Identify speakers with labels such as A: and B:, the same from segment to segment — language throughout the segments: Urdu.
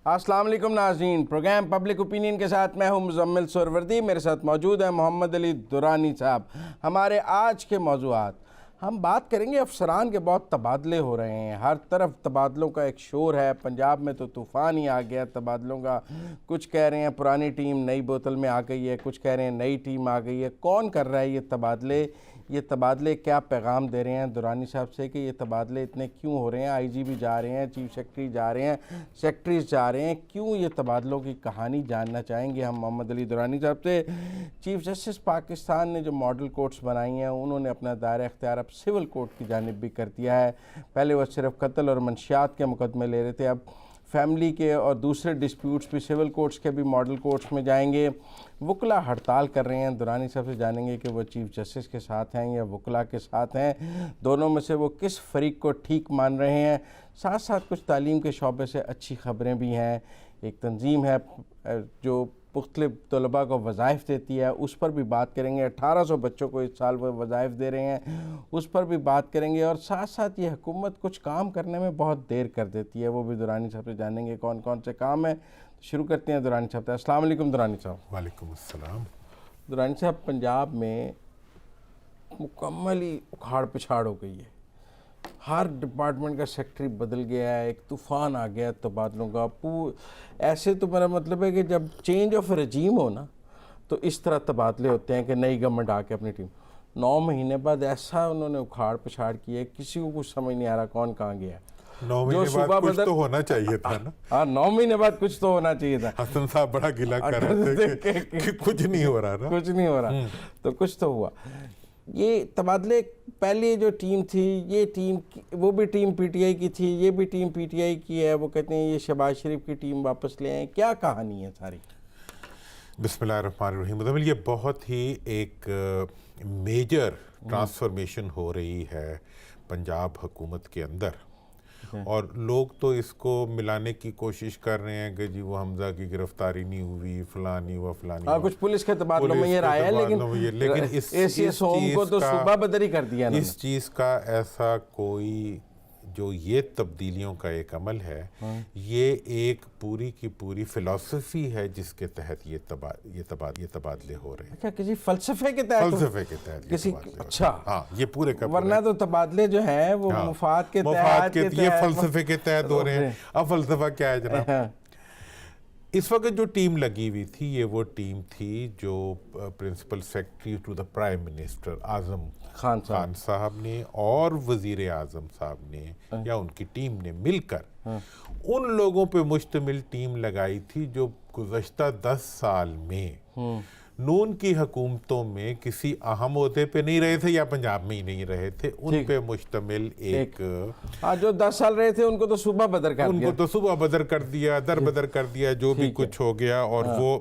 A: السلام علیکم ناظرین، پروگرام پبلک اوپینین کے ساتھ میں ہوں مزمل سہروردی، میرے ساتھ موجود ہیں محمد علی درانی صاحب۔ ہمارے آج کے موضوعات، ہم بات کریں گے افسران کے بہت تبادلے ہو رہے ہیں، ہر طرف تبادلوں کا ایک شور ہے، پنجاب میں تو طوفان ہی آ گیا تبادلوں کا۔ کچھ کہہ رہے ہیں پرانی ٹیم نئی بوتل میں آ گئی ہے، کچھ کہہ رہے ہیں نئی ٹیم آ گئی ہے۔ کون کر رہا ہے یہ تبادلے کیا پیغام دے رہے ہیں درانی صاحب سے کہ یہ تبادلے اتنے کیوں ہو رہے ہیں؟ آئی جی بھی جا رہے ہیں، چیف سیکرٹری جا رہے ہیں، سیکرٹریز جا رہے ہیں، کیوں یہ تبادلوں کی کہانی جاننا چاہیں گے ہم محمد علی درانی صاحب سے۔ چیف جسٹس پاکستان نے جو ماڈل کورٹس بنائی ہیں انہوں نے اپنا دائرہ اختیار اب سول کورٹ کی جانب بھی کر دیا ہے۔ پہلے وہ صرف قتل اور منشیات کے مقدمے لے رہے تھے، اب فیملی کے اور دوسرے ڈسپیوٹس بھی سول کورٹس کے بھی ماڈل کورٹس میں جائیں گے۔ وکلا ہڑتال کر رہے ہیں، درانی صاحب سے جانیں گے کہ وہ چیف جسٹس کے ساتھ ہیں یا وکلا کے ساتھ ہیں، دونوں میں سے وہ کس فریق کو ٹھیک مان رہے ہیں۔ ساتھ ساتھ کچھ تعلیم کے شعبے سے اچھی خبریں بھی ہیں۔ ایک تنظیم ہے جو مختلف طلباء کو وظائف دیتی ہے، اس پر بھی بات کریں گے۔ 1800 بچوں کو اس سال وہ وظائف دے رہے ہیں، اس پر بھی بات کریں گے۔ اور ساتھ ساتھ یہ حکومت کچھ کام کرنے میں بہت دیر کر دیتی ہے، وہ بھی درانی صاحب سے جانیں گے کون کون سے کام ہیں۔ شروع کرتے ہیں درانی صاحب سے۔ السلام علیکم درانی صاحب۔
B: وعلیکم السلام۔
A: درانی صاحب، پنجاب میں مکمل ہی اکھاڑ پچھاڑ ہو گئی ہے، ہر ڈپارٹمنٹ کا سیکرٹری بدل گیا ہے، ایک طوفان آ گیا ہے تبادلوں کا۔ ایسے تو میرا مطلب ہے کہ جب چینج آف رجیم ہو نا تو اس طرح تبادلے ہوتے ہیں کہ نئی گورنمنٹ آ کے اپنی ٹیم 9 مہینے بعد ایسا انہوں نے اکھاڑ پچھاڑ کیا ہے، کسی کو کچھ سمجھ نہیں آ رہا کون کہاں گیا ہے۔
B: 9 مہینے بعد کچھ تو ہونا چاہیے تھا نا۔
A: ہاں، 9 مہینے بعد کچھ تو ہونا چاہیے تھا۔
B: حسن صاحب بڑا گلہ کر رہے تھے کہ کچھ نہیں ہو رہا نا،
A: کچھ نہیں ہو رہا، تو کچھ تو ہوا۔ یہ تبادلے، پہلی جو ٹیم تھی یہ ٹیم، وہ بھی ٹیم پی ٹی آئی کی تھی، یہ بھی ٹیم پی ٹی آئی کی ہے، وہ کہتے ہیں یہ شہباز شریف کی ٹیم واپس لے آئیں، کیا کہانی ہے ساری؟
B: بسم اللہ الرحمن الرحیم۔ مزمل، یہ بہت ہی ایک میجر ٹرانسفارمیشن ہو رہی ہے پنجاب حکومت کے اندر، اور لوگ تو اس کو ملانے کی کوشش کر رہے ہیں کہ جی وہ حمزہ کی گرفتاری نہیں ہوئی، فلانی و فلانی۔
A: ہاں، کچھ پولیس کے تبادلوں میں یہ رائے ہے، لیکن اے سی ایس ہوم کو تو صوبہ بدری کر دیا نا۔
B: اس چیز کا ایسا کوئی جو یہ تبدیلیوں کا ایک عمل ہے، یہ ایک پوری کی پوری فلسفی ہے جس کے تحت یہ تبادلے ہو رہے ہیں۔
A: اچھا، کسی فلسفے کے تحت کسی، اچھا،
B: ہاں، یہ پورے کا
A: ورنہ تو تبادلے جو ہیں وہ مفاد کے تحت،
B: یہ فلسفے کے تحت ہو رہے ہیں۔ اب فلسفہ کیا ہے جناب؟ اس وقت جو ٹیم لگی ہوئی تھی یہ وہ ٹیم تھی جو principal secretary to the prime minister Azam Khan sahab نے اور وزیر اعظم صاحب نے یا ان کی ٹیم نے مل کر ان لوگوں پہ مشتمل ٹیم لگائی تھی جو گزشتہ 10 سال میں نون کی حکومتوں میں کسی اہم عہدے پہ نہیں رہے تھے یا پنجاب میں ہی نہیں رہے تھے، ان پہ مشتمل ایک،
A: جو 10 سال رہے تھے ان کو تو صوبہ بدر کر دیا،
B: ان کو تو صوبہ بدر کر دیا، در بدر کر دیا، جو بھی کچھ ہو گیا۔ اور وہ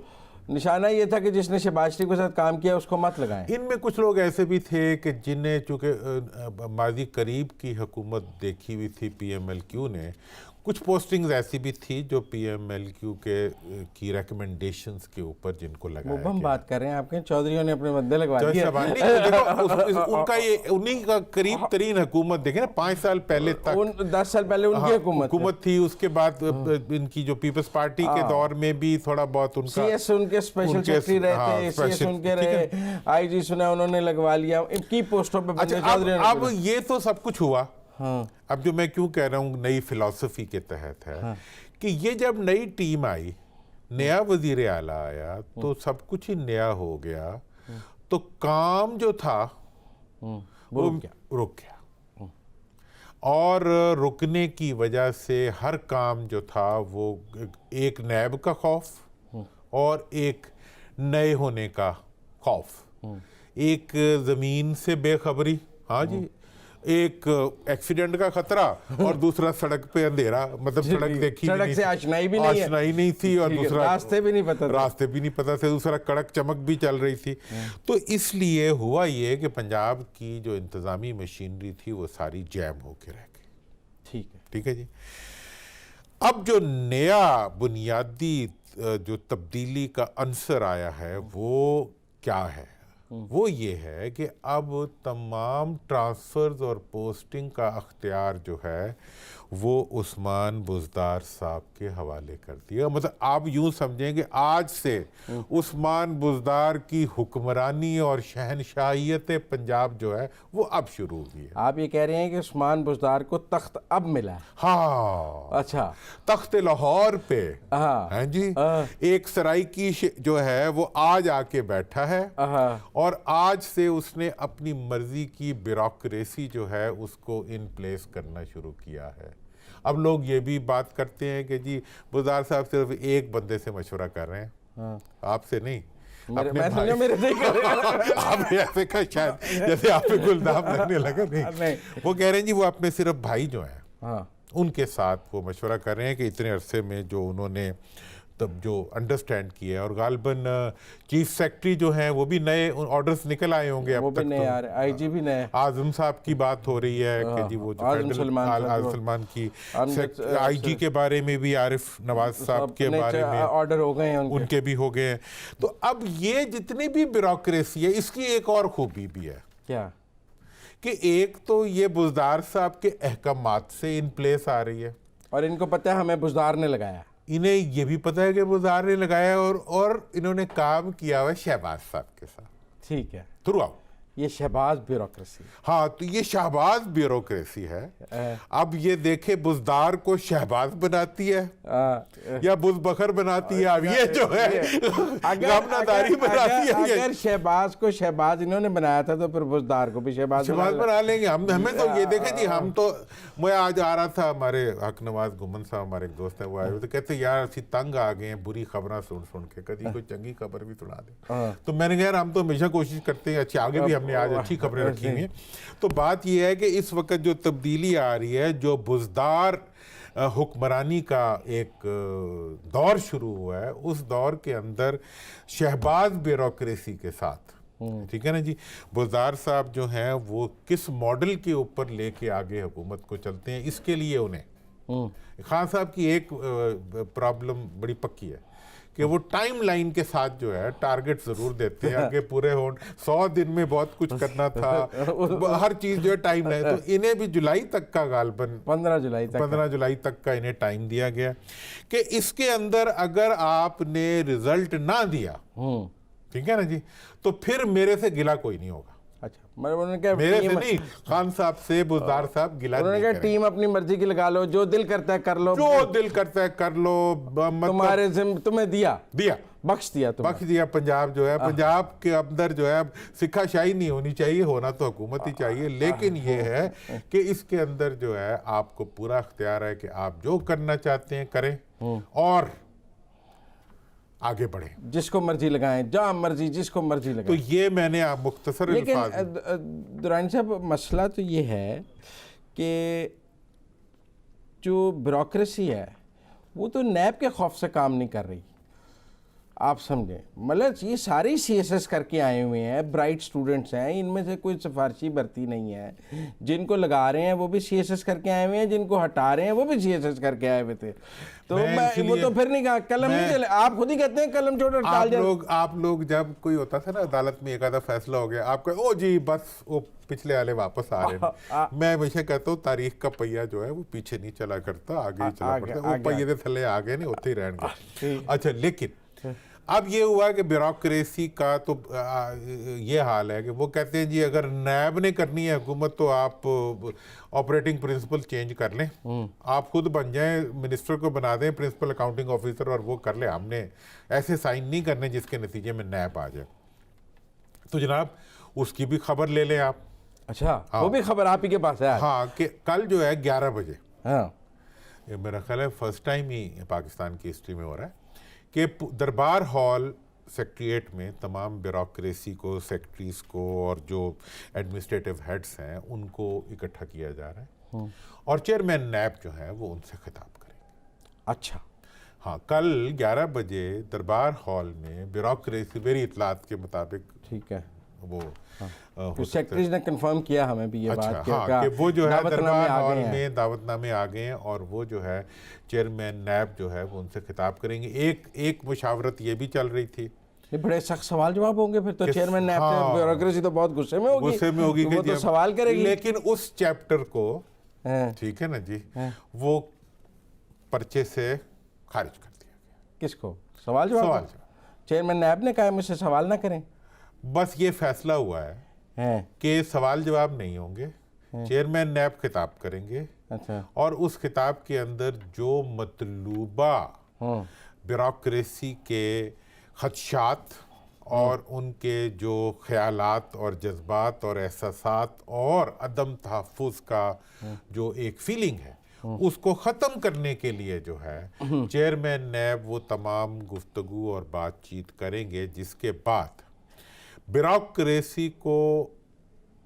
A: نشانہ یہ تھا کہ جس نے شہباز شریف کے ساتھ کام کیا اس کو مت لگائیں۔
B: ان میں کچھ لوگ ایسے بھی تھے کہ جنہیں چونکہ ماضی قریب کی حکومت دیکھی ہوئی تھی پی ایم ایل کیو نے، کچھ پوسٹنگز ایسی بھی تھی جو پی ایم ایل کیو کی ریکمنڈیشنز کے اوپر جن کو لگایا گیا۔
A: وہ ہم بات کر رہے ہیں، آپ کے چودھریوں نے اپنے مدے لگوا دیے۔
B: ان کا یہ انہی کا قریب ترین حکومت دیکھیں نا، 5 سال پہلے تک،
A: 10 سال پہلے ان کی
B: حکومت تھی۔ اس کے بعد ان کی جو پیپلز پارٹی کے دور میں بھی تھوڑا بہت ان کا،
A: سی ایس ان کے اسپیشل سیکرٹری رہتے، سی ایس ان کے رہے، آئی جی سنا انہوں نے لگوا لیا، کی پوسٹوں پہ بندے چودھریوں نے۔
B: اب یہ تو سب کچھ ہوا۔ اب جو میں کیوں کہہ رہا ہوں نئی فلسفی کے تحت ہے کہ یہ جب نئی ٹیم آئی، نیا وزیر اعلیٰ آیا تو سب کچھ ہی نیا ہو گیا، تو کام جو تھا وہ رک گیا، اور رکنے کی وجہ سے ہر کام جو تھا وہ ایک نیب کا خوف اور ایک نئے ہونے کا خوف، ایک زمین سے بے خبری، ہاں جی، ایک ایکسیڈنٹ کا خطرہ اور دوسرا سڑک پہ اندھیرا، مطلب سڑک دیکھی
A: سڑک سے آشنائی
B: نہیں تھی، اور دوسرا
A: راستے بھی نہیں پتہ
B: تھے، دوسرا کڑک چمک بھی چل رہی تھی۔ تو اس لیے ہوا یہ کہ پنجاب کی جو انتظامی مشینری تھی وہ ساری جیم ہو کے رہ گئی۔ ٹھیک ہے جی۔ اب جو نیا بنیادی جو تبدیلی کا عنصر آیا ہے وہ کیا ہے؟ وہ یہ ہے کہ اب تمام ٹرانسفرز اور پوسٹنگ کا اختیار جو ہے وہ عثمان بزدار صاحب کے حوالے کر دیا. مطلب آپ یوں سمجھیں کہ آج سے عثمان بزدار کی حکمرانی اور شہنشاہیت پنجاب جو ہے وہ اب شروع ہوئی ہے.
A: آپ یہ کہہ رہے ہیں کہ عثمان بزدار کو تخت اب ملا ہے؟
B: ہاں,
A: اچھا,
B: تخت لاہور پہ ہیں جی ایک سرائکی جو ہے وہ آج آ کے بیٹھا ہے, اور آج سے اس نے اپنی مرضی کی بیوروکریسی جو ہے اس کو ان پلیس کرنا شروع کیا ہے. اب لوگ یہ بھی بات کرتے ہیں کہ جی بزدار صاحب صرف ایک بندے سے مشورہ کر رہے ہیں, آپ سے نہیں. آپ ایسے کہ شاید جیسے آپ پہ گلدام لگنے لگا. نہیں, وہ کہہ رہے ہیں جی وہ اپنے صرف بھائی جو ہیں ان کے ساتھ وہ مشورہ کر رہے ہیں کہ اتنے عرصے میں جو انہوں نے تب جو انڈرسٹینڈ کیا ہے, اور غالباً چیف سیکرٹری جو ہیں وہ بھی نئے آرڈرز نکل آئے ہوں گے اب تک.
A: آئی جی بھی نئے,
B: اعظم صاحب کی بات ہو رہی ہے کہ جی وہ
A: اعظم
B: سلمان کی, آئی جی کے بارے میں بھی عارف نواز صاحب کے بارے میں
A: آرڈر ہو گئے ہیں,
B: ان کے بھی ہو گئے ہیں. تو اب یہ جتنی بھی بیوروکریسی ہے اس کی ایک اور خوبی بھی ہے.
A: کیا
B: کہ ایک تو یہ بزدار صاحب کے احکامات سے ان پلیس آ رہی ہے,
A: اور ان کو پتہ ہے ہمیں بزدار نے لگایا.
B: انہیں یہ بھی پتہ ہے کہ بزدار نے لگایا, اور انہوں نے کام کیا ہوا شہباز صاحب کے ساتھ.
A: ٹھیک ہے,
B: تھرو آؤٹ
A: یہ شہباز بیوروکریسی.
B: ہاں, تو یہ شہباز بیوروکریسی ہے. اب یہ دیکھے بزدار کو شہباز بناتی ہے یا بزبخر بناتی ہے, اب یہ جو ہے غمناداری بناتی ہے.
A: اگر شہباز کو شہباز انہوں نے بنایا تھا تو پھر بزدار کو بھی شہباز
B: بنا لیں گے. ہمیں تو یہ دیکھیں جی, ہم تو, میں آج آ رہا تھا, ہمارے حق نواز گمن صاحب ہمارے ایک دوست ہیں, وہ آئے ہوئے تو کہتے یار اسی تنگ آ گئے ہیں بری خبریں سن کے, کبھی کوئی چنگی خبر بھی سنا دے. تو میں نے کہا یار ہم تو ہمیشہ کوشش کرتے ہیں اچھی, آگے بھی ہم نے آج اچھی خبریں رکھی ہوئی ہیں. تو بات یہ ہے کہ اس وقت جو تبدیلی آ رہی ہے, جو بزدار حکمرانی کا ایک دور شروع ہوا ہے, اس دور کے اندر شہباز بیوروکریسی کے ساتھ, ٹھیک ہے نا جی, بزدار صاحب جو ہیں وہ کس ماڈل کے اوپر لے کے آگے حکومت کو چلتے ہیں, اس کے لیے انہیں خان صاحب کی ایک پرابلم بڑی پکی ہے کہ وہ ٹائم لائن کے ساتھ جو ہے ٹارگٹ ضرور دیتے ہیں کہ پورے ہون 100 دن میں بہت کچھ کرنا تھا, ہر چیز جو ہے ٹائم لائن. تو انہیں بھی جولائی تک کا غالباً 15 جولائی تک کا انہیں ٹائم دیا گیا کہ اس کے اندر اگر آپ نے رزلٹ نہ دیا, ٹھیک ہے نا جی, تو پھر میرے سے گلہ کوئی نہیں ہوگا.
A: اچھا,
B: میرے سے نہیں, خان صاحب سے بزدار صاحب گلہ نہیں کریں.
A: ٹیم اپنی مرضی کی لگا لو, جو دل کرتا ہے کر لو,
B: جو دل کرتا ہے کر لو,
A: تمہارے تمہیں دیا بخش دیا.
B: پنجاب جو ہے, پنجاب کے اندر جو ہے اب سکھا شاہی نہیں ہونی چاہیے, ہونا تو حکومت ہی چاہیے, لیکن یہ ہے کہ اس کے اندر جو ہے آپ کو پورا اختیار ہے کہ آپ جو کرنا چاہتے ہیں کریں اور آگے بڑھیں,
A: جس کو مرضی لگائیں, جہاں مرضی, جس کو مرضی لگائیں.
B: تو یہ میں نے آپ مختصر الفاظ.
A: لیکن درانی صاحب مسئلہ تو یہ ہے کہ جو بیوروکریسی ہے وہ تو نیب کے خوف سے کام نہیں کر رہی, آپ سمجھیں. مطلب یہ ساری سی ایس ایس کر کے آئے ہوئے ہیں, برائٹ سٹوڈنٹس ہیں, ان میں سے کوئی سفارشی بھرتی نہیں ہے. جن کو لگا رہے ہیں وہ بھی سی ایس ایس کر کے آئے ہوئے ہیں, جن کو ہٹا رہے ہیں وہ بھی سی ایس ایس کر کے آئے ہوئے تھے. تو وہ تو پھر نہیں کہا قلم نہیں چلے, آپ خود ہی کہتے ہیں قلم چھوڑ ڈال جائے.
B: آپ لوگ جب کوئی ہوتا تھا نا عدالت میں ایک آدھا فیصلہ ہو گیا, آپ کہے او جی بس وہ پچھلے والے واپس آ رہے ہیں. میں ہمیشہ کہتا ہوں تاریخ کا پہیہ جو ہے وہ پیچھے نہیں چلا کرتا, آگے ہی چلا کرتا. وہ پہیے دے تھلے آگے نہیں ہوتے ہی رہن گے. اچھا, لیکن اب یہ ہوا کہ بیوروکریسی کا تو یہ حال ہے کہ وہ کہتے ہیں جی اگر نیب نے کرنی ہے حکومت تو آپ آپریٹنگ پرنسپل چینج کر لیں, آپ خود بن جائیں, منسٹر کو بنا دیں پرنسپل اکاؤنٹنگ آفیسر, اور وہ کر لیں. ہم نے ایسے سائن نہیں کرنے جس کے نتیجے میں نیب آ جائے. تو جناب اس کی بھی خبر لے لیں آپ.
A: اچھا, وہ بھی خبر آپ ہی کے پاس ہے.
B: ہاں, کہ کل جو ہے 11 بجے, یہ میرا خیال ہے فرسٹ ٹائم ہی پاکستان کی ہسٹری میں ہو رہا ہے کہ دربار ہال سیکریٹریٹ میں تمام بیوروکریسی کو, سیکرٹریز کو, اور جو ایڈمنسٹریٹو ہیڈز ہیں ان کو اکٹھا کیا جا رہا ہے, اور چیئرمین نیب جو ہے وہ ان سے خطاب کریں گے.
A: اچھا,
B: ہاں, کل 11 بجے دربار ہال میں بیوروکریسی, میری اطلاعات کے مطابق,
A: ٹھیک ہے,
B: وہ
A: سیکرٹریز نے کنفرم کیا ہمیں بھی یہ بات
B: کہ وہ جو ہے دربار ہال میں دعوت نامے آ گئے ہیں, اور وہ جو ہے چیئرمین نیب جو ہے وہ ان سے خطاب کریں گے. ایک مشاورت یہ بھی چل رہی تھی
A: بڑے سخت سوال جواب ہوں گے پھر تو چیئرمین نیب سے بیوروکریسی تو بہت غصے میں ہوگی وہ تو سوال کرے گی.
B: لیکن اس چیپٹر کو ٹھیک ہے نا جی وہ پرچے سے خارج کر دیا گیا.
A: کس کو؟ سوال جواب. چیئرمین نیب نے کہا مجھ سے سوال نہ کریں.
B: بس یہ فیصلہ ہوا ہے کہ سوال جواب نہیں ہوں گے, چیئرمین نیب خطاب کریں گے اور اس خطاب کے اندر جو مطلوبہ بیوروکریسی کے خدشات اور ان کے جو خیالات اور جذبات اور احساسات اور عدم تحفظ کا جو ایک فیلنگ ہے اس کو ختم کرنے کے لیے جو ہے چیئرمین نیب وہ تمام گفتگو اور بات چیت کریں گے, جس کے بعد بیوروکریسی کو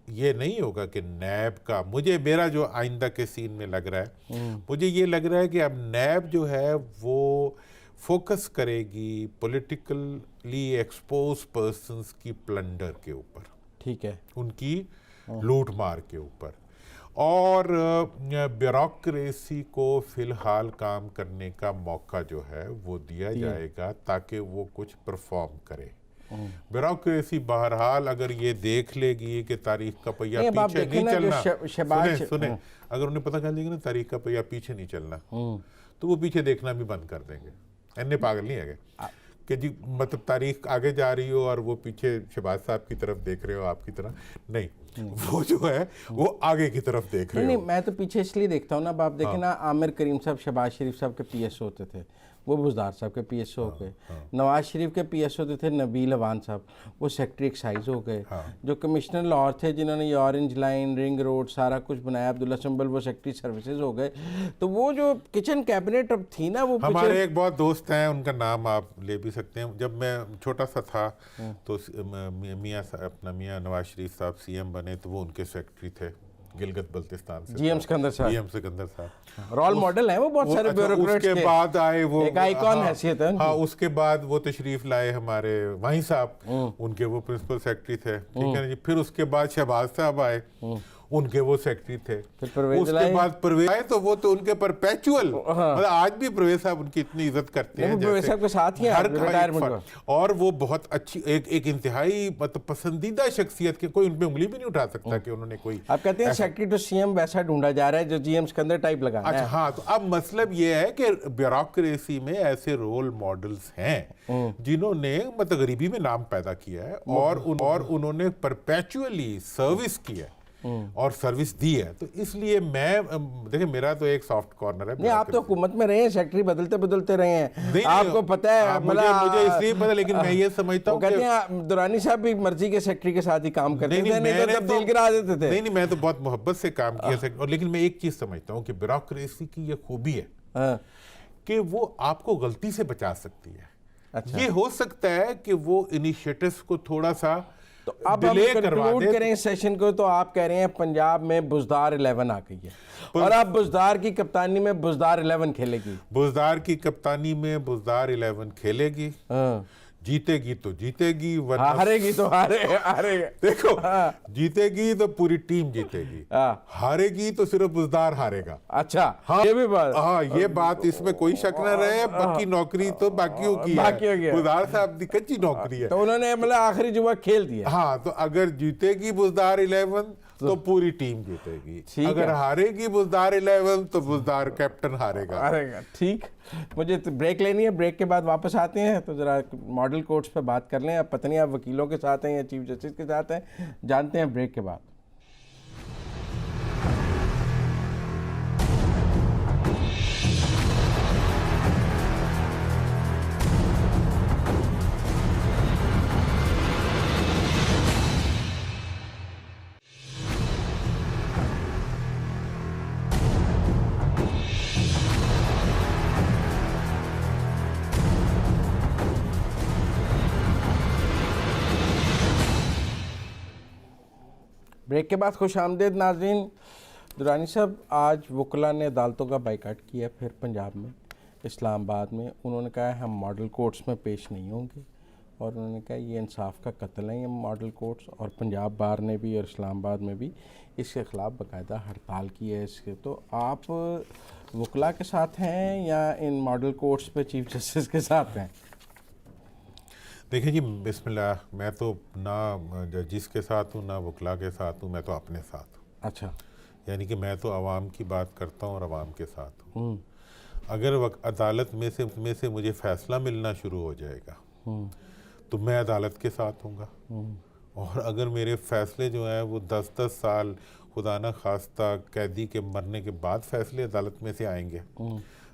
B: یہ نہیں ہوگا کہ نیب کا, میرا جو آئندہ کے سین میں لگ رہا ہے, مجھے یہ لگ رہا ہے کہ اب نیب جو ہے وہ فوکس کرے گی پولیٹیکلی ایکسپوز پرسنز کی پلنڈر کے اوپر,
A: ٹھیک ہے,
B: ان کی لوٹ مار کے اوپر, اور بیوروکریسی کو فی الحال کام کرنے کا موقع جو ہے وہ دیا جائے گا تاکہ وہ کچھ پرفارم کرے. بیوروکریسی بہرحال اگر یہ دیکھ لے گی کہ تاریخ کا پہیہ پیچھے نہیں چلنا, سنیں اگر انہیں پتہ کر لے گی نا تاریخ کا پہیہ پیچھے نہیں چلنا تو وہ پیچھے دیکھنا بھی بند کر دیں گے. اینے پاگل نہیں ہے کہ جی مطلب تاریخ آگے جا رہی ہو اور وہ پیچھے شہباز صاحب کی طرف دیکھ رہے ہو آپ کی طرح, نہیں وہ جو ہے وہ آگے کی طرف دیکھ رہے ہو.
A: نہیں میں تو پیچھے اس لیے دیکھتا ہوں نا, آپ دیکھیں نا عامر کریم صاحب شہباز شریف صاحب کے پی ایس او ہوتے تھے, وہ بزدار صاحب کے پی ایس او ہو گئے. نواز شریف کے پی ایس او ہوتے تھے نبیل عوان صاحب, وہ سیکٹری ایکسائز ہو گئے. جو کمشنر لاہور تھے جنہوں نے یہ آرنج لائن رنگ روڈ سارا کچھ بنایا, عبداللہ سنبل, وہ سیکٹری سروسز ہو گئے. تو وہ جو کچن کیبنٹ اب تھی نا, وہ
B: ہمارے ایک بہت دوست ہیں, ان کا نام آپ لے بھی سکتے ہیں. جب میں چھوٹا سا تھا تو میاں نواز شریف صاحب سی ایم بنے تو وہ ان کے سیکٹری تھے گلگت بلتستان سے,
A: جی ایم سکندر صاحب.
B: جی ایم سکندر صاحب
A: رول ماڈل ہیں وہ بہت سارے بیوروکریٹس کے.
B: اس کے بعد آئے وہ
A: ایک آئیکن حیثیت ہے.
B: ہاں اس کے بعد وہ تشریف لائے ہمارے وہیں صاحب, ان کے وہ پرنسپل سیکرٹری تھے, ٹھیک ہے نا جی. پھر اس کے بعد شہباز صاحب آئے, ان کے وہ سیکرٹری تھے. اس کے بعد پرویز آئے تو وہ تو ان کے پرپیچول, مطلب آج بھی پرویز صاحب ان کی اتنی عزت کرتے ہیں
A: پرویز صاحب کے ساتھ ہی
B: اور وہ بہت اچھی ایک انتہائی مطلب پسندیدہ شخصیت کے, کوئی ان پہ انگلی بھی نہیں اٹھا سکتا کہ انہوں نے کوئی.
A: آپ کہتے ہیں سیکرٹری ٹو سی ایم ویسا ڈھونڈا جا رہا ہے جو جی ایم سکندر ٹائپ لگانا ہے.
B: اچھا ہاں, تو اب مطلب یہ ہے کہ بیوروکریسی میں ایسے رول ماڈلز ہیں جنہوں نے مطلب غریبی میں نام پیدا کیا ہے اور انہوں نے پرپیچولی سروس کی ہے اور سروس دی ہے. تو اس لیے میں دیکھیں میرا تو ایک سافٹ کارنر ہے.
A: نہیں آپ تو حکومت میں رہے ہیں, سیکٹری بدلتے رہے ہیں, آپ کو پتہ ہے.
B: مجھے اس لیے پتہ, لیکن میں یہ سمجھتا ہوں
A: کہتے ہیں درانی صاحب بھی مرضی کے سیکٹری کے ساتھ ہی کام کرتے تھے, نہیں تو تبدیل کرا دیتے تھے.
B: نہیں میں تو بہت محبت سے کام کیا, اور لیکن میں ایک چیز سمجھتا ہوں کہ بیوروکریسی کی یہ خوبی ہے کہ وہ آپ کو غلطی سے بچا سکتی ہے. یہ ہو سکتا ہے کہ وہ انیشیٹیوز کو تھوڑا سا
A: تو اب ہم کنکلوڈ کریں اس سیشن کو, تو آپ کہہ رہے ہیں پنجاب میں بزدار 11 آ گئی ہے اور اب بزدار کی کپتانی میں بزدار 11 کھیلے گی.
B: بزدار کی کپتانی میں بزدار 11 کھیلے گی, جیتے گی تو جیتے گی,
A: ہارے گی تو ہارے گی.
B: دیکھو جیتے گی تو پوری ٹیم جیتے گی, ہارے گی تو صرف بزدار ہارے گا.
A: اچھا یہ بھی بات,
B: ہاں یہ بات اس میں کوئی شک نہ رہے, باقی نوکری تو باقیوں کی ہے, بزدار صاحب دی کچی نوکری ہے.
A: تو انہوں نے مطلب آخری جمعہ کھیل دیا.
B: ہاں تو اگر جیتے گی بزدار 11 تو پوری ٹیم جیتے گی, اگر ہارے گی بزدار 11 تو بزدار کیپٹن ہارے گا.
A: ٹھیک, مجھے بریک لینی ہے, بریک کے بعد واپس آتے ہیں تو ذرا ماڈل کوڈز پہ بات کر لیں. اب پتہ نہیں آپ وکیلوں کے ساتھ ہیں یا چیف جسٹس کے ساتھ ہیں, جانتے ہیں بریک کے بعد. بریک کے بعد خوش آمدید ناظرین. درانی صاحب آج وکلاء نے عدالتوں کا بائیکاٹ کیا پھر پنجاب میں, اسلام آباد میں. انہوں نے کہا ہم ماڈل کورٹس میں پیش نہیں ہوں گے, اور انہوں نے کہا یہ انصاف کا قتل ہے یہ ماڈل کورٹس. اور پنجاب بار نے بھی اور اسلام آباد میں بھی اس کے خلاف باقاعدہ ہڑتال کی ہے. اس کے تو آپ وکلاء کے ساتھ ہیں یا ان ماڈل کورٹس پہ چیف جسٹس کے ساتھ ہیں؟
B: دیکھیں جی بسم اللہ، میں تو نہ جس کے ساتھ ہوں نہ وکلا کے ساتھ ہوں، میں تو اپنے ساتھ ہوں.
A: اچھا.
B: یعنی کہ میں تو عوام کی بات کرتا ہوں اور عوام کے ساتھ ہوں. اگر عدالت میں سے مجھے فیصلہ ملنا شروع ہو جائے گا تو میں عدالت کے ساتھ ہوں گا. اور اگر میرے فیصلے جو ہیں وہ 10 سال خدا نہ خواستہ قیدی کے مرنے کے بعد فیصلے عدالت میں سے آئیں گے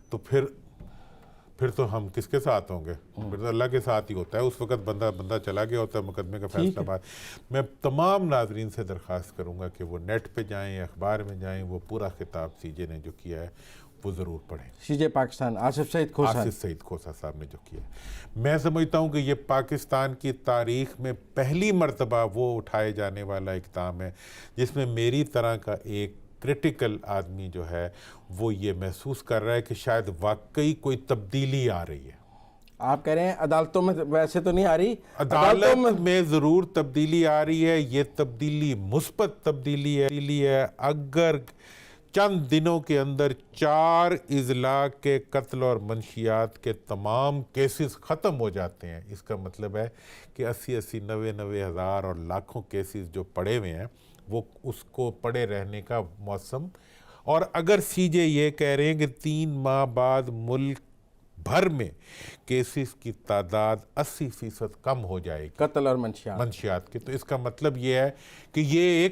B: تو پھر تو ہم کس کے ساتھ ہوں گے؟ پھر تو اللہ کے ساتھ ہی ہوتا ہے. اس وقت بندہ چلا گیا ہوتا ہے، مقدمے کا فیصلہ بعد. میں تمام ناظرین سے درخواست کروں گا کہ وہ نیٹ پہ جائیں، اخبار میں جائیں، وہ پورا خطاب سی جے نے جو کیا ہے وہ ضرور پڑھیں.
A: سی جے پاکستان آصف سعید
B: کھوسہ صاحب نے جو کیا ہے، میں سمجھتا ہوں کہ یہ پاکستان کی تاریخ میں پہلی مرتبہ وہ اٹھائے جانے والا اقدام ہے جس میں میری طرح کا ایک کرٹیکل آدمی جو ہے وہ یہ محسوس کر رہا ہے کہ شاید واقعی کوئی تبدیلی آ رہی ہے.
A: آپ کہہ رہے ہیں عدالتوں میں ویسے تو نہیں آ رہی،
B: عدالت میں ضرور تبدیلی آ رہی ہے. یہ تبدیلی مثبت تبدیلی ہے. اگر چند دنوں کے اندر 4 اضلاع کے قتل اور منشیات کے تمام کیسز ختم ہو جاتے ہیں، اس کا مطلب ہے کہ 80 90 ہزار اور لاکھوں کیسز جو پڑے ہوئے ہیں وہ اس کو پڑے رہنے کا موسم. اور اگر سی جے یہ کہہ رہے ہیں کہ 3 ماہ بعد ملک بھر میں کیسز کی تعداد 80% کم ہو جائے گی
A: قتل اور
B: منشیات کے، تو اس کا مطلب یہ ہے کہ یہ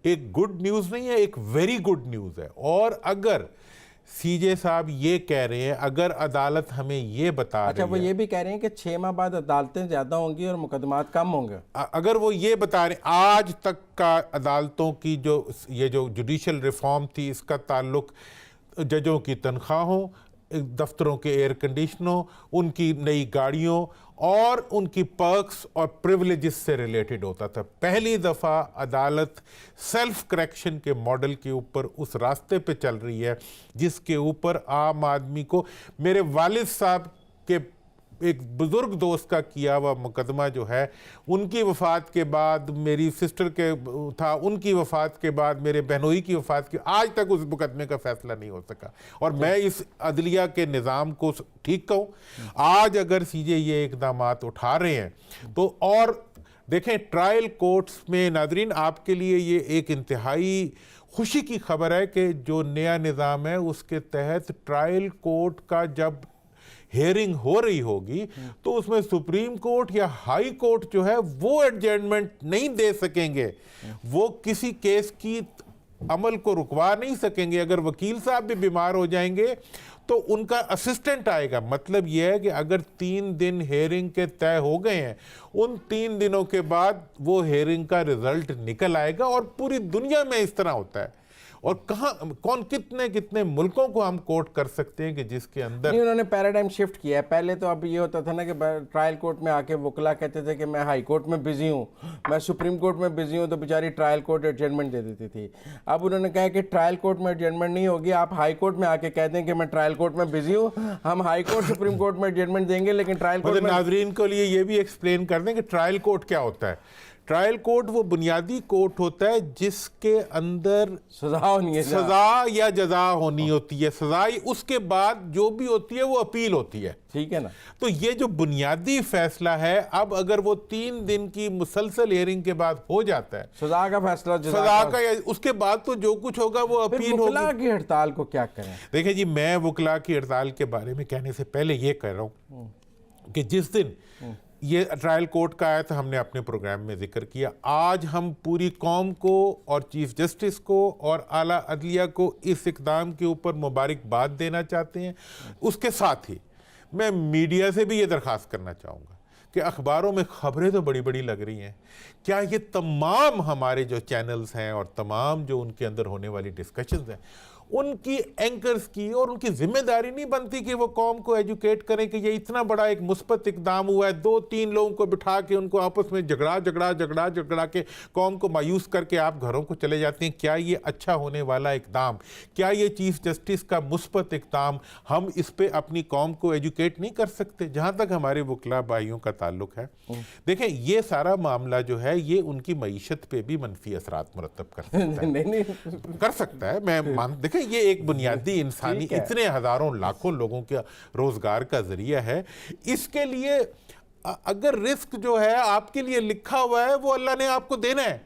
B: ایک گڈ نیوز نہیں ہے، ایک ویری گڈ نیوز ہے. اور اگر سی جے صاحب یہ کہہ رہے ہیں، اگر عدالت ہمیں یہ بتا رہی ہے،
A: اچھا وہ یہ بھی کہہ رہے ہیں کہ 6 ماہ بعد عدالتیں زیادہ ہوں گی اور مقدمات کم ہوں گے.
B: اگر وہ یہ بتا رہے ہیں آج تک کا عدالتوں کی جو جوڈیشل ریفارم تھی، اس کا تعلق ججوں کی تنخواہوں، دفتروں کے ایئر کنڈیشنوں، ان کی نئی گاڑیوں اور ان کی پرکس اور پریولیجز سے ریلیٹڈ ہوتا تھا. پہلی دفعہ عدالت سیلف کریکشن کے ماڈل کے اوپر اس راستے پہ چل رہی ہے جس کے اوپر عام آدمی کو، میرے والد صاحب کے ایک بزرگ دوست کا کیا ہوا مقدمہ جو ہے، ان کی وفات کے بعد میری سسٹر کے تھا، ان کی وفات کے بعد میرے بہنوئی کی وفات کے، آج تک اس مقدمے کا فیصلہ نہیں ہو سکا. اور میں اس عدلیہ کے نظام کو ٹھیک کہوں. آج اگر سی جے یہ اقدامات اٹھا رہے ہیں تو، اور دیکھیں ٹرائل کورٹس میں، ناظرین آپ کے لیے یہ ایک انتہائی خوشی کی خبر ہے کہ جو نیا نظام ہے اس کے تحت ٹرائل کورٹ کا جب ہیئرنگ ہو رہی ہوگی تو اس میں سپریم کورٹ یا ہائی کورٹ جو ہے وہ ایڈجرنمنٹ نہیں دے سکیں گے، وہ کسی کیس کی عمل کو رکوا نہیں سکیں گے. اگر وکیل صاحب بھی بیمار ہو جائیں گے تو ان کا اسسٹنٹ آئے گا. مطلب یہ ہے کہ اگر 3 دن ہیئرنگ کے طے ہو گئے ہیں، ان 3 دنوں کے بعد وہ ہیئرنگ کا رزلٹ نکل آئے گا. اور پوری دنیا میں اس طرح ہوتا ہے. اور کتنے ملکوں کو ہم کوٹ کر سکتے ہیں کہ جس کے اندر
A: نہیں، انہوں نے پیراڈائم شفٹ کیا ہے. پہلے تو اب یہ ہوتا تھا نا کہ ٹرائل کورٹ میں آ کے وکلا کہتے تھے کہ میں ہائی کورٹ میں بزی ہوں، میں سپریم کورٹ میں بزی ہوں، تو بیچاری ٹرائل کورٹ ایڈجرنمنٹ دے دیتی تھی. اب انہوں نے کہا کہ ٹرائل کورٹ میں ایڈجرنمنٹ نہیں ہوگی، آپ ہائی کورٹ میں آ کے کہہ دیں کہ میں ٹرائل کورٹ میں بزی ہوں، ہم ہائی کورٹ سپریم کورٹ میں ایڈجرنمنٹ دیں گے، لیکن ٹرائل کورٹ میں.
B: ناظرین کو لیے یہ بھی ایکسپلین کر دیں کہ ٹرائل کورٹ کیا ہوتا ہے. ٹرائل کورٹ وہ بنیادی کورٹ ہوتا ہے جس کے اندر
A: سزا ہونی ہے،
B: سزا یا جزا ہونی ہوتی ہے. سزا اس کے بعد جو بھی ہوتی ہے وہ اپیل ہوتی ہے.
A: ٹھیک ہے نا.
B: تو یہ جو بنیادی فیصلہ ہے، اب اگر وہ 3 دن کی مسلسل ہیئرنگ کے بعد ہو جاتا ہے،
A: سزا کا فیصلہ،
B: سزا کا، اس کے بعد تو جو کچھ ہوگا وہ اپیل ہوگی.
A: وکلا کی ہڑتال کو کیا کریں؟
B: دیکھیں جی، میں وکلا کی ہڑتال کے بارے میں کہنے سے پہلے یہ کہہ رہا ہوں کہ جس دن یہ ٹرائل کورٹ کا آیا تھا، ہم نے اپنے پروگرام میں ذکر کیا، آج ہم پوری قوم کو اور چیف جسٹس کو اور اعلیٰ عدلیہ کو اس اقدام کے اوپر مبارکباد دینا چاہتے ہیں. اس کے ساتھ ہی میں میڈیا سے بھی یہ درخواست کرنا چاہوں گا کہ اخباروں میں خبریں تو بڑی بڑی لگ رہی ہیں، کیا یہ تمام ہمارے جو چینلز ہیں اور تمام جو ان کے اندر ہونے والی ڈسکشنز ہیں، ان کی اینکرز کی اور ان کی ذمہ داری نہیں بنتی کہ وہ قوم کو ایجوکیٹ کریں کہ یہ اتنا بڑا ایک مثبت اقدام ہوا ہے، 2-3 لوگوں کو بٹھا کے ان کو آپس میں جھگڑا کے قوم کو مایوس کر کے آپ گھروں کو چلے جاتے ہیں. کیا یہ اچھا ہونے والا اقدام، کیا یہ چیف جسٹس کا مثبت اقدام، ہم اس پہ اپنی قوم کو ایجوکیٹ نہیں کر سکتے؟ جہاں تک ہمارے وکلا بھائیوں کا تعلق ہے، دیکھیں یہ سارا معاملہ جو ہے یہ ان کی معیشت پہ بھی منفی اثرات مرتب کر سکتا ہے. میں دیکھیں یہ ایک بنیادی انسانی، اتنے ہزاروں لاکھوں لوگوں کے روزگار کا ذریعہ ہے. اس کے لیے اگر رزق جو ہے آپ کے لیے لکھا ہوا ہے وہ اللہ نے آپ کو دینا ہے،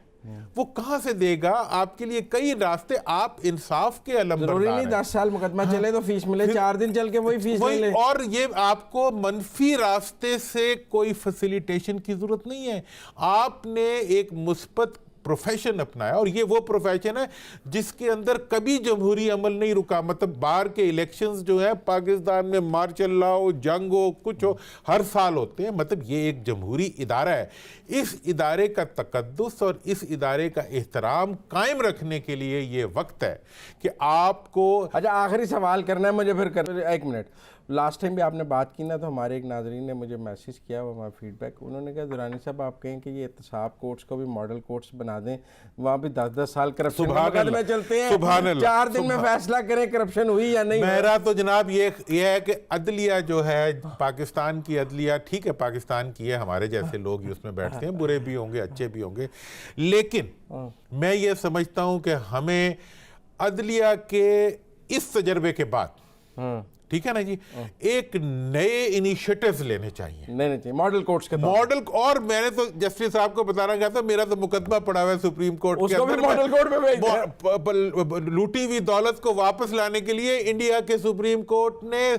B: وہ کہاں سے دے گا؟ آپ کے لیے کئی راستے، آپ انصاف کے علمبردار ہیں.
A: ضروری نہیں 10 سال مقدمہ چلے تو فیس ملے، 4 دن چل کے وہی فیس ملے.
B: اور یہ آپ کو منفی راستے سے کوئی فیسیلیٹیشن کی ضرورت نہیں ہے. آپ نے ایک مثبت پروفیشن اپنایا، اور یہ وہ پروفیشن ہے جس کے اندر کبھی جمہوری عمل نہیں رکا. مطلب باہر کے الیکشنز جو ہیں پاکستان میں مارشل لا ہو، جنگ ہو، کچھ ہو، ہر سال ہوتے ہیں. مطلب یہ ایک جمہوری ادارہ ہے. اس ادارے کا تقدس اور اس ادارے کا احترام قائم رکھنے کے لیے یہ وقت ہے کہ آپ کو.
A: اچھا آخری سوال کرنا ہے مجھے پھر ایک منٹ. لاسٹ ٹائم بھی آپ نے بات کی نا تو ہمارے ایک ناظرین نے مجھے میسیج کیا، وہ ہمارا فیڈ بیک، انہوں نے کہا درانی صاحب آپ کہیں کہ یہ احتساب کورٹس کو بھی ماڈل کورٹس بنا دیں، وہاں بھی 10-10 سال کرپشن کے مقدمے چلتے ہیں، 4 دن میں فیصلہ کریں کرپشن ہوئی یا نہیں.
B: میرا تو جناب یہ ہے کہ عدلیہ جو ہے پاکستان کی عدلیہ، ٹھیک ہے پاکستان کی ہے، ہمارے جیسے لوگ ہی اس میں بیٹھتے ہیں، برے بھی ہوں گے اچھے بھی ہوں گے، لیکن میں یہ سمجھتا ہوں کہ ہمیں عدلیہ کے اس تجربے کے بعد، ٹھیک ہے نا جی، ایک نئے انیشیٹیوز لینے چاہیے،
A: ماڈل کورٹس کے
B: ماڈل. اور میں نے تو جسٹس صاحب کو بتانا چاہتا تھا، میرا تو مقدمہ پڑا ہوا ہے سپریم کورٹ کے اندر،
A: ماڈل کورٹ میں بھیج دیں.
B: لوٹی ہوئی دولت کو واپس لانے کے لیے انڈیا کے سپریم کورٹ نے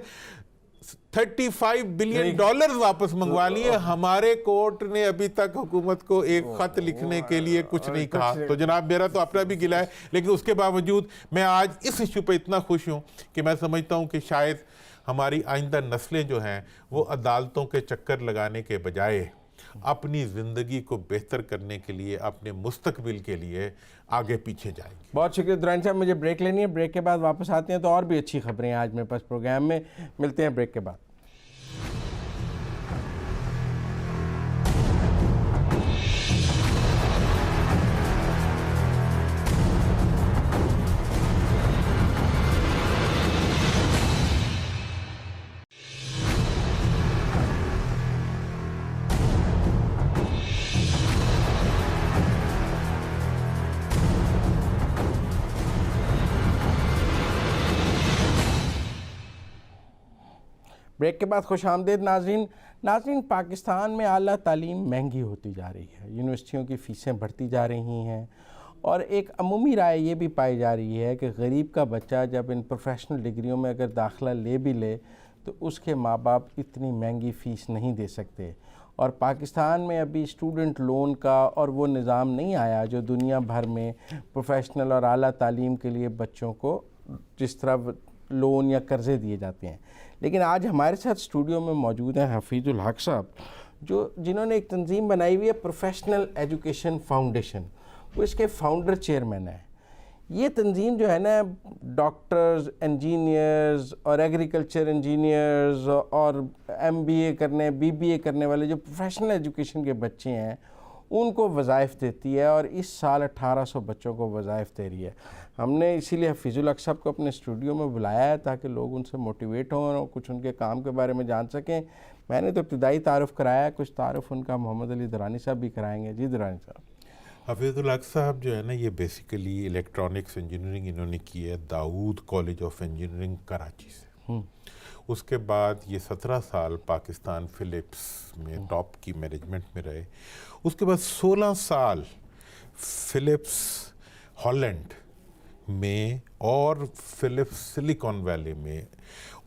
B: $35 بلین واپس منگوا لیے. ہمارے کورٹ نے ابھی تک حکومت کو ایک خط لکھنے کے لیے کچھ نہیں کہا. تو جناب میرا تو اپنا بھی گلہ ہے، لیکن اس کے باوجود میں آج اس ایشو پہ اتنا خوش ہوں کہ میں سمجھتا ہوں کہ شاید ہماری آئندہ نسلیں جو ہیں وہ عدالتوں کے چکر لگانے کے بجائے اپنی زندگی کو بہتر کرنے کے لیے، اپنے مستقبل کے لیے آگے پیچھے جائیں گے.
A: بہت شکریہ درانی صاحب. مجھے بریک لینی ہے، بریک کے بعد واپس آتے ہیں تو اور بھی اچھی خبریں آج میرے پاس پروگرام میں. ملتے ہیں بریک کے بعد. بریک کے بعد خوش آمدید ناظرین. پاکستان میں اعلیٰ تعلیم مہنگی ہوتی جا رہی ہے، یونیورسٹیوں کی فیسیں بڑھتی جا رہی ہیں، اور ایک عمومی رائے یہ بھی پائی جا رہی ہے کہ غریب کا بچہ جب ان پروفیشنل ڈگریوں میں اگر داخلہ لے بھی لے تو اس کے ماں باپ اتنی مہنگی فیس نہیں دے سکتے. اور پاکستان میں ابھی اسٹوڈنٹ لون کا اور وہ نظام نہیں آیا جو دنیا بھر میں پروفیشنل اور اعلیٰ تعلیم کے لیے بچوں کو جس طرح لون یا قرضے دیے جاتے ہیں. لیکن آج ہمارے ساتھ اسٹوڈیو میں موجود ہیں حفیظ الحق صاحب، جنہوں نے ایک تنظیم بنائی ہوئی ہے پروفیشنل ایجوکیشن فاؤنڈیشن. وہ اس کے فاؤنڈر چیئرمین ہیں. یہ تنظیم جو ہے نا ڈاکٹرز، انجینئرز اور ایگریکلچر انجینئرز اور MBA کرنے BBA کرنے والے جو پروفیشنل ایجوکیشن کے بچے ہیں ان کو وظائف دیتی ہے، اور اس سال 1800 بچوں کو وظائف دے رہی ہے. ہم نے اسی لیے حفیظ الحق صاحب کو اپنے اسٹوڈیو میں بلایا ہے تاکہ لوگ ان سے موٹیویٹ ہوں اور کچھ ان کے کام کے بارے میں جان سکیں. میں نے تو ابتدائی تعارف کرایا ہے، کچھ تعارف ان کا محمد علی درانی صاحب بھی کرائیں گے. جی درانی صاحب.
B: حفیظ الحق صاحب جو ہے نا یہ بیسیکلی الیکٹرانکس انجینئرنگ انہوں نے کی ہے داؤد کالج آف انجینئرنگ کراچی سے. اس کے بعد یہ 17 سال پاکستان فلپس میں ٹاپ کی مینجمنٹ میں رہے. اس کے بعد 16 سال فلپس ہالینڈ میں اور فلپس سلیکان ویلی میں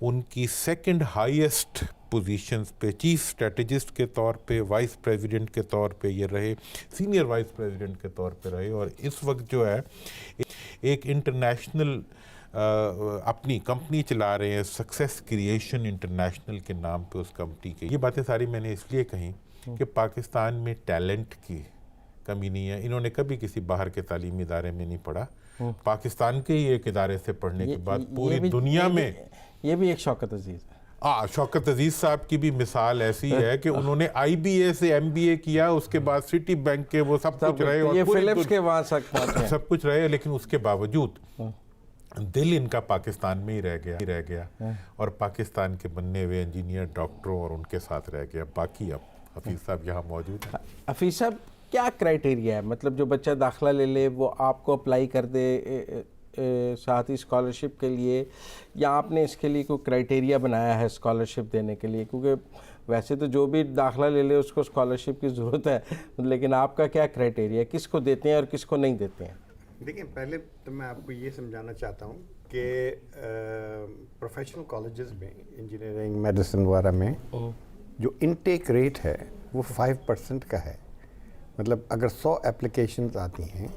B: ان کی سیکنڈ ہائیسٹ پوزیشنز پہ چیف اسٹریٹجسٹ کے طور پہ، وائس پریزیڈنٹ کے طور پہ یہ رہے، سینئر وائس پریزیڈنٹ کے طور پہ رہے. اور اس وقت جو ہے ایک انٹرنیشنل اپنی کمپنی چلا رہے ہیں، سکسیس کریشن انٹرنیشنل کے نام پہ اس کمپنی کے. یہ باتیں ساری میں نے اس لیے کہیں کہ پاکستان میں ٹیلنٹ کی کمی نہیں ہے. انہوں نے کبھی کسی باہر کے تعلیمی ادارے میں نہیں پڑھا، پاکستان کے ہی ایک ادارے سے پڑھنے کے بعد پوری دنیا میں.
A: یہ بھی ایک شوکت عزیز ہے.
B: شوکت عزیز صاحب کی بھی مثال ایسی ہے کہ انہوں نے IBA سے MBA کیا، اس کے بعد سٹی بینک کے وہ سب کچھ رہے اور
A: یہ فلپس کے وہاں
B: سب کچھ رہے، لیکن اس کے باوجود دل ان کا پاکستان میں ہی رہ گیا اور پاکستان کے بننے ہوئے انجینئر ڈاکٹروں اور ان کے ساتھ رہ گیا. باقی اب حفیظ صاحب یہاں موجود ہیں.
A: حفیظ صاحب کیا کرائٹیریا ہے؟ مطلب جو بچہ داخلہ لے لے وہ آپ کو اپلائی کر دے ساتھ ہی اسکالرشپ کے لیے، یا آپ نے اس کے لیے کوئی کرائٹیریا بنایا ہے اسکالرشپ دینے کے لیے؟ کیونکہ ویسے تو جو بھی داخلہ لے لے اس کو اسکالرشپ کی ضرورت ہے، لیکن آپ کا کیا کرائٹیریا ہے، کس کو دیتے ہیں اور کس کو نہیں دیتے ہیں؟
C: دیکھیں، پہلے تو میں آپ کو یہ سمجھانا چاہتا ہوں کہ پروفیشنل کالجز میں انجینئرنگ میڈیسن وغیرہ میں جو انٹیک ریٹ ہے وہ 5% کا ہے. مطلب اگر 100 اپلیکیشنز آتی ہیں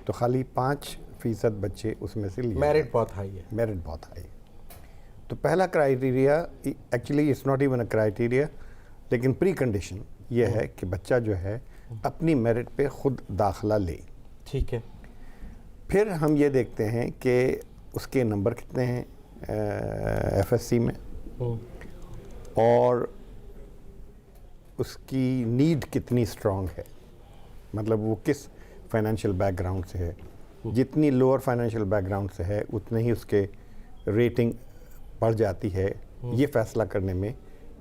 C: تو خالی 5% بچے اس میں سے لیے.
A: میرٹ بہت ہائی ہے.
C: میرٹ بہت ہائی. تو پہلا criteria actually it's not even a criteria, لیکن پری کنڈیشن یہ ہے کہ بچہ جو ہے اپنی میرٹ پہ خود داخلہ لے.
A: ٹھیک ہے.
C: پھر ہم یہ دیکھتے ہیں کہ اس کے نمبر کتنے ہیں ایف ایس سی میں، اور اس کی نیڈ کتنی اسٹرانگ ہے، مطلب وہ کس فائنینشیل بیک گراؤنڈ سے ہے. جتنی لوور فائنینشیل بیک گراؤنڈ سے ہے اتنے ہی اس کے ریٹنگ بڑھ جاتی ہے یہ فیصلہ کرنے میں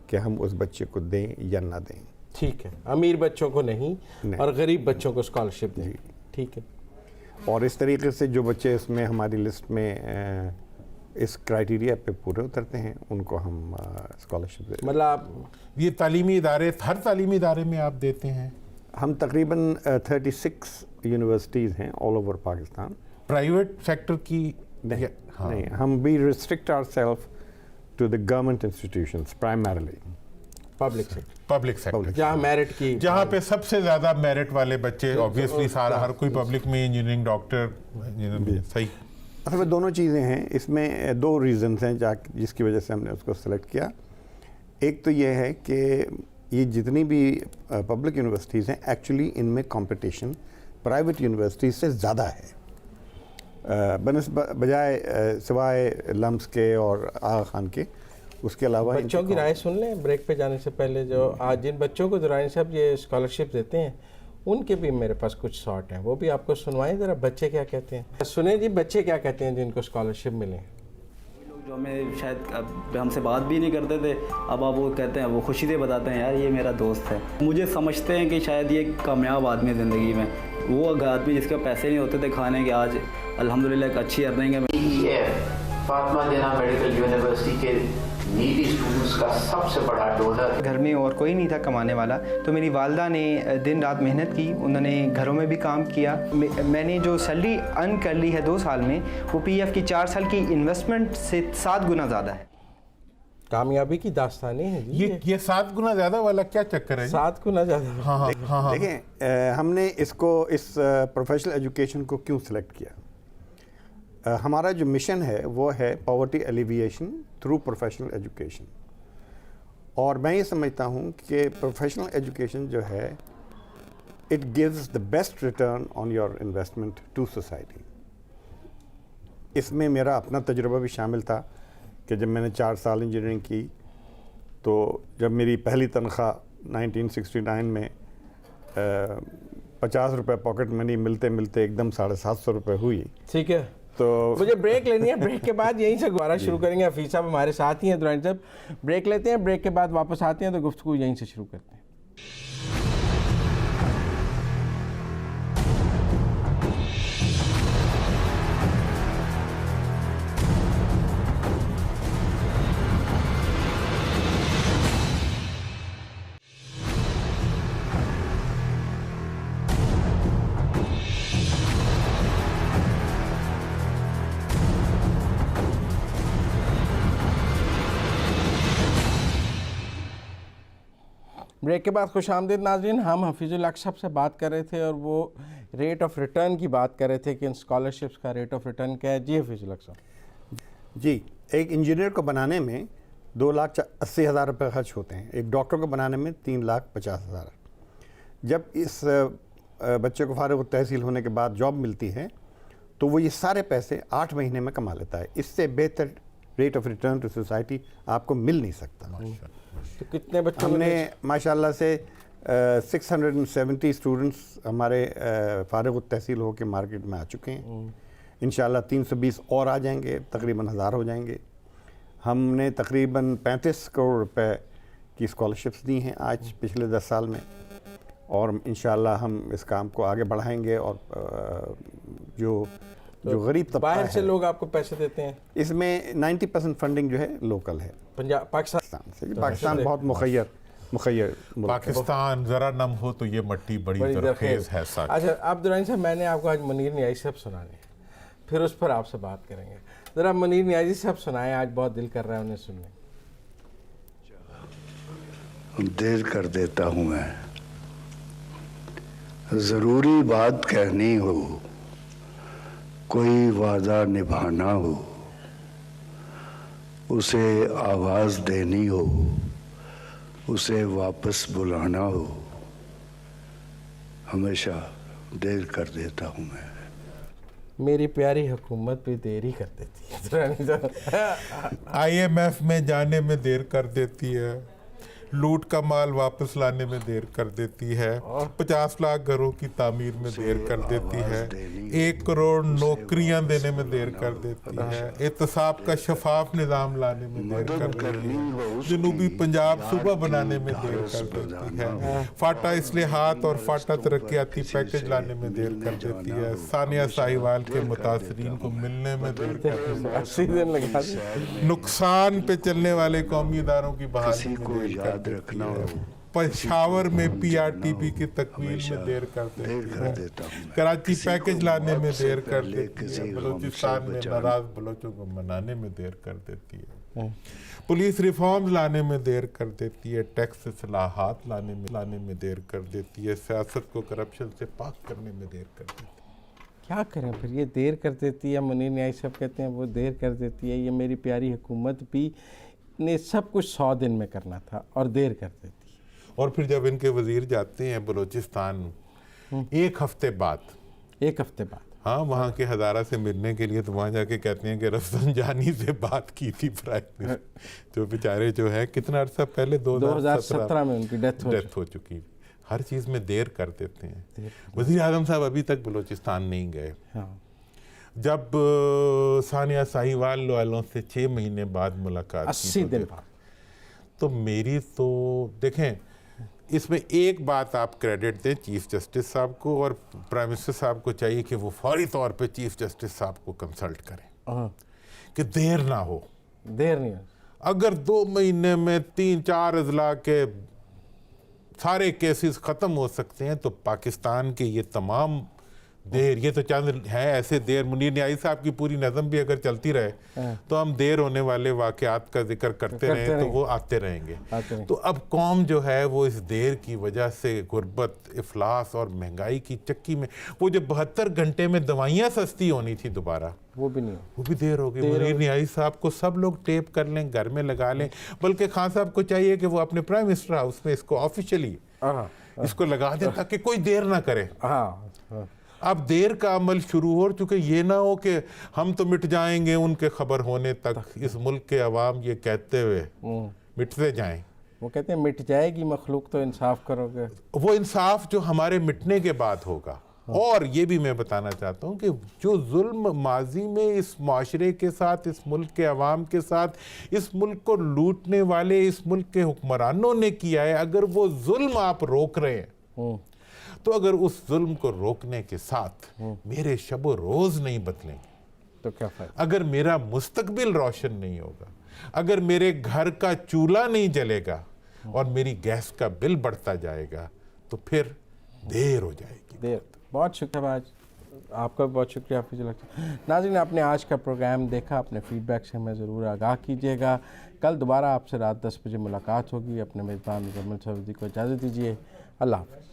C: کہ ہم اس بچے کو دیں یا نہ دیں.
A: ٹھیک ہے. امیر بچوں کو نہیں اور غریب بچوں کو اسکالرشپ دیں. ٹھیک ہے.
C: اور اس طریقے سے جو بچے اس میں ہماری لسٹ میں اس کرائیٹیریا پہ پورے اترتے ہیں ان کو ہم اسکالرشپ دیتے ہیں.
A: مطلب
B: یہ تعلیمی ادارے ہر تعلیمی ادارے میں آپ دیتے ہیں؟
C: ہم تقریباً 36 یونیورسٹیز ہیں all over Pakistan.
B: Private sector کی
C: نہیں، ہم بھی restrict ourself to the government institutions primarily.
B: Public sector
A: جہاں میرٹ کی،
B: جہاں پہ سب سے زیادہ میرٹ والے بچے obviously سارا ہر کوئی پبلک میں انجینئرنگ ڈاکٹر. صحیح.
C: اصل میں دونوں چیزیں ہیں اس میں. 2 ریزنز ہیں جس کی وجہ سے ہم نے اس کو سلیکٹ کیا. ایک تو یہ ہے کہ یہ جتنی بھی پبلک یونیورسٹیز ہیں ایکچولی ان میں کمپٹیشن پرائیویٹ یونیورسٹیز سے زیادہ ہے بجائے سوائے لمس کے اور آغا خان کے. اس کے علاوہ
A: بچوں کی رائے سن لیں بریک پہ جانے سے پہلے. جو آج جن بچوں کو دورانی صاحب یہ اسکالرشپ دیتے ہیں ان کے بھی میرے پاس کچھ شارٹ ہیں، وہ بھی آپ کو سنوائیں ذرا. بچے کیا کہتے ہیں؟ سنیں جی، بچے کیا کہتے ہیں جن کو اسکالرشپ ملیں.
D: لوگ جو ہمیں شاید ہم سے بات بھی نہیں کرتے تھے، اب آپ وہ کہتے ہیں، وہ خوشی سے بتاتے ہیں یار یہ میرا دوست ہے. مجھے سمجھتے ہیں کہ شاید یہ کامیاب آدمی زندگی میں، وہ آدمی جس کے پیسے نہیں ہوتے تھے کھانے کے، آج الحمدللہ ایک اچھی ارننگ ہے.
E: فاطمہ جناح میڈیکل یونیورسٹی کے نیڈی اسٹوڈنٹس کا سب سے بڑا ڈونر. گھر میں اور کوئی نہیں تھا کمانے والا، تو میری والدہ نے دن رات محنت کی، انہوں نے گھروں میں بھی کام کیا. میں نے جو سیلری ارن کر لی ہے 2 سال میں، وہ پی ایف کی 4 سال کی انویسٹمنٹ سے 7 گنا زیادہ ہے.
A: کامیابی کی داستانیں ہیں جی.
B: یہ 7 گنا زیادہ والا کیا چکر ہے؟
A: 7 گنا زیادہ.
B: ہاں.
C: دیکھیں، ہم نے اس پروفیشنل ایجوکیشن کو کیوں سلیکٹ کیا. ہمارا جو مشن ہے وہ ہے poverty alleviation through professional education. اور میں یہ سمجھتا ہوں کہ پروفیشنل ایجوکیشن جو ہے it gives the best return on your investment to society. اس میں میرا اپنا تجربہ بھی شامل تھا کہ جب میں نے 4 سال انجینئرنگ کی تو جب میری پہلی تنخواہ 1969 میں 50 روپے پاکٹ منی ملتے ملتے ایک دم 750 روپے ہوئی.
A: ٹھیک ہے. تو مجھے بریک لینی ہے. بریک کے بعد یہیں سے دوبارہ شروع کریں گے. حفیظ صاحب ہمارے ساتھ ہی ہیں دورانی صاحب. بریک لیتے ہیں، بریک کے بعد واپس آتے ہیں تو گفتگو یہیں سے شروع کرتے ہیں. بریک کے بعد خوش آمدید ناظرین. ہم حفیظ الحق صاحب سے بات کر رہے تھے اور وہ ریٹ آف ریٹرن کی بات کر رہے تھے کہ ان اسکالرشپس کا ریٹ آف ریٹرن کیا ہے. جی حفیظ الحق صاحب.
C: جی، ایک انجینئر کو بنانے میں 2,80,000 روپے خرچ ہوتے ہیں. ایک ڈاکٹر کو بنانے میں 3,50,000. جب اس بچے کو فارغ التحصیل ہونے کے بعد جاب ملتی ہے تو وہ یہ سارے پیسے 8 مہینے میں کما لیتا ہے. اس سے بہتر rate of return to society آپ کو مل نہیں سکتا.
A: تو کتنے بچوں
C: ہم نے ماشاءاللہ سے 670 اسٹوڈنٹس ہمارے فارغ التحصیل ہو کے مارکیٹ میں آ چکے ہیں. انشاءاللہ 320 اور آ جائیں گے، تقریباً 1000 ہو جائیں گے. ہم نے تقریباً 35 کروڑ روپے کی اسکالرشپس دی ہیں آج پچھلے 10 سال میں، اور انشاءاللہ ہم اس کام کو آگے بڑھائیں گے. اور جو غریب طبقہ
A: باہر سے
C: ہے
A: لوگ آپ کو پیسے دیتے ہیں.
C: اس میں 90% فنڈنگ جو ہے لوکل ہے
A: پاکستان
C: سے. پاکستان بہت مخیر مخیر ملک ہے۔
B: پاکستان ذرا نم ہو تو یہ مٹی بڑی زرخیز ہے ساتھ۔
A: اچھا اب درانی صاحب میں نے آپ کو آج منیر نیازی صاحب سنانے ہیں، پھر اس پر آپ سے بات کریں گے۔ ذرا منیر نیازی صاحب سنائیں، آج بہت دل کر رہا ہے انہیں سننے۔
F: دیر کر دیتا ہوں میں، ضروری بات کہنی ہو، کوئی وعدہ نبھانا ہو، اسے آواز دینی ہو، اسے واپس بلانا ہو، ہمیشہ دیر کر دیتا ہوں میں۔
A: میری پیاری حکومت بھی دیر ہی کر دیتی ہے درانی صاحب۔
B: IMF میں جانے میں دیر کر دیتی ہے، لوٹ کا مال واپس لانے میں دیر کر دیتی ہے، 50 لاکھ گھروں کی تعمیر میں دیر کر دیتی ہے، 1 کروڑ نوکریاں دینے میں دیر کر دیتی ہے، احتساب کا شفاف نظام لانے میں دیر کر دیتی ہے، جنوبی پنجاب صوبہ بنانے میں دیر کر دیتی ہے، فاٹا اصلاحات اور فاٹا ترقیاتی پیکج لانے میں دیر کر دیتی ہے، ثانیہ ساہیوال کے متاثرین کو ملنے میں دیر کر دیتی ہے، نقصان پہ چلنے والے قومی اداروں کی بحالی میں دیر کر دیتی ہے، پشاور میں PRTP کی تکمیل میں دیر کر دیتی ہے، کراچی پیکج لانے میں دیر کر دیتی ہے، بلوچستان میں ناراض بلوچوں کو منانے میں دیر کر دیتی ہے، پولیس ریفارمز لانے میں دیر کر دیتی ہے، ٹیکس اصلاحات لانے میں دیر کر دیتی ہے، سیاست کو کرپشن سے پاک کرنے میں دیر کر دیتی ہے۔
A: کیا کریں پھر، یہ دیر کر دیتی ہے، منیر نیازی صاحب کہتے ہیں وہ دیر کر دیتی ہے، یہ میری پیاری حکومت بھی نے سب کچھ 100 دن میں کرنا تھا اور دیر کر دیتی ہے۔
B: اور پھر جب ان کے وزیر جاتے ہیں بلوچستان 1 ہفتے بعد،
A: 1 ہفتے بعد،
B: ہاں وہاں کے ہزارہ سے ملنے کے لیے، تو وہاں جا کے کہتے ہیں کہ رفسنجانی سے بات کی تھی پرائم منسٹر، جو بیچارے جو ہے کتنا عرصہ پہلے
A: 2017 میں ان کی ڈیتھ
B: ہو چکی، ہر چیز میں دیر کر دیتے ہیں۔ وزیر اعظم صاحب ابھی تک بلوچستان نہیں گئے، جب ثانیہ ساہیوال والوں سے 6 مہینے بعد ملاقات کی
A: 80 دن بعد،
B: تو میری تو دیکھیں اس میں ایک بات آپ کریڈٹ دیں چیف جسٹس صاحب کو، اور پرائم منسٹر صاحب کو چاہیے کہ وہ فوری طور پہ چیف جسٹس صاحب کو کنسلٹ کریں کہ دیر نہ ہو۔
A: دیر نہیں ہو،
B: اگر 2 مہینے میں 3-4 اضلاع کے سارے کیسز ختم ہو سکتے ہیں تو پاکستان کے یہ تمام دیر، یہ تو چند ہے ایسے دیر، منیر نیازی صاحب کی پوری نظم بھی اگر چلتی رہے تو ہم دیر ہونے والے واقعات کا ذکر کرتے رہیں تو وہ آتے رہیں گے۔ تو اب قوم جو ہے وہ اس دیر کی وجہ سے غربت، افلاس اور مہنگائی کی چکی میں، وہ جو 72 گھنٹے میں دوائیاں سستی ہونی تھی دوبارہ،
A: وہ بھی نہیں ہو،
B: وہ بھی دیر ہو گئی۔ منیر نیازی صاحب کو سب لوگ ٹیپ کر لیں، گھر میں لگا لیں، بلکہ خان صاحب کو چاہیے کہ وہ اپنے پرائم منسٹر ہاؤس میں اس کو آفیشلی اس کو لگا دیں تاکہ کوئی دیر نہ کرے۔ اب دیر کا عمل شروع ہو چکے، یہ نہ ہو کہ ہم تو مٹ جائیں گے ان کے خبر ہونے تک، اس ملک کے عوام یہ کہتے ہوئے مٹتے جائیں۔
A: وہ کہتے ہیں مٹ جائے گی مخلوق تو انصاف کرو گے،
B: وہ انصاف جو ہمارے مٹنے کے بعد ہوگا۔ اور یہ بھی میں بتانا چاہتا ہوں کہ جو ظلم ماضی میں اس معاشرے کے ساتھ، اس ملک کے عوام کے ساتھ، اس ملک کو لوٹنے والے اس ملک کے حکمرانوں نے کیا ہے، اگر وہ ظلم آپ روک رہے ہیں تو اگر اس ظلم کو روکنے کے ساتھ میرے شب و روز نہیں بدلیں گے
A: تو کیا فائدہ؟
B: اگر میرا مستقبل روشن نہیں ہوگا، اگر میرے گھر کا چولہا نہیں جلے گا اور میری گیس کا بل بڑھتا جائے گا تو پھر دیر ہو جائے گی۔
A: دیر۔ بہت شکریہ آج آپ کا، بہت شکریہ حافظ اللہ۔ ناظرین آپ نے آج کا پروگرام دیکھا، اپنے فیڈ بیک سے ہمیں ضرور آگاہ کیجیے گا۔ کل دوبارہ آپ سے رات 10 بجے ملاقات ہوگی۔ اپنے میزبان مزمل سروردی کو اجازت دیجیے، اللہ حافظ۔